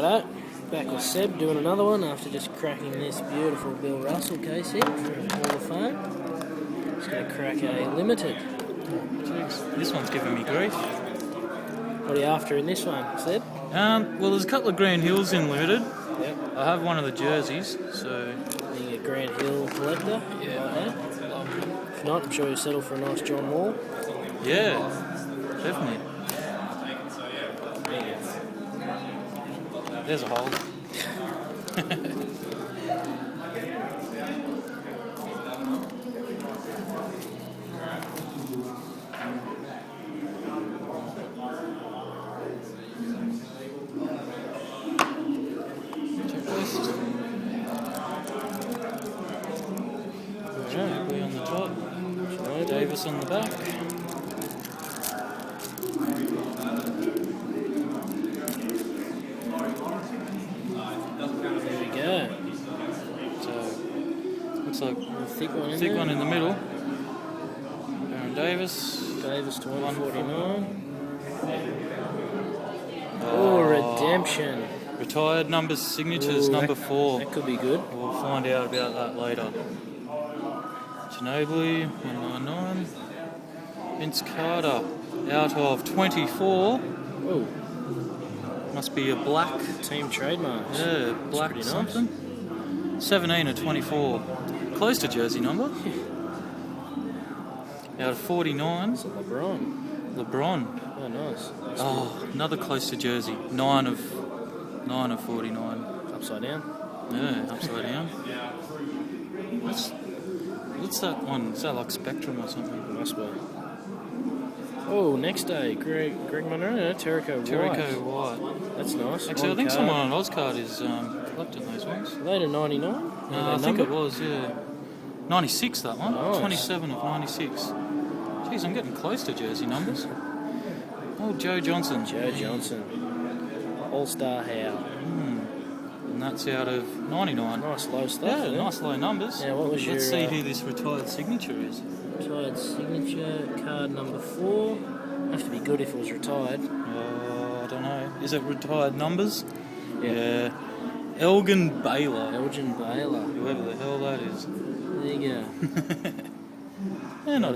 Righto, back with Seb doing another one after just cracking this beautiful Bill Russell case here from Hall of Fame. Just going to crack a limited. Jeez, this one's giving me grief. What are you after in this one, Seb? Well, there's a couple of Grand Hills in limited. Yep. I have one of the jerseys, so... Being a Grand Hill collector? Yeah. If not, I'm sure you'll settle for a nice John Wall. Yeah, definitely. There's a hole. Ginobili on the top. Davis on the back. There we go. So, looks like A thick one in thick there. one in the middle. Aaron Davis. Davis to 149. Oh, redemption. Retired numbers, signatures, Ooh, number 4. That could be good. We'll find out about that later. Ginobili, 199. Vince Carter, out of 24. Oh, Must be a black. team trademark. Yeah, black pretty nice. something. 17 of 24. Close to jersey number. Out of 49. It's a LeBron. LeBron. Oh, nice. Oh, another close to jersey. 9 of 49. Upside down. Yeah, upside down. What's that one? Is that like Spectrum or something? Must be. Oh, next day, Greg Monroe, no, Terrico White. That's nice. Actually, I On think card. someone on Ozcard is collecting those ones. Later 99. I think it was, yeah. 96, that one. Nice. 27 of 96. Jeez, I'm getting close to jersey numbers. Oh, Joe Johnson. Joe Johnson. All-Star Howe. And that's out of 99. Nice low stuff. Yeah, there. nice low numbers. Yeah, what was Let's your, see who this retired signature is. Retired signature card number 4. Have to be good if it was retired. I don't know. Is it retired numbers? Yeah. Elgin Baylor. Elgin Baylor. Whoever the hell that is. There you go. Yeah, not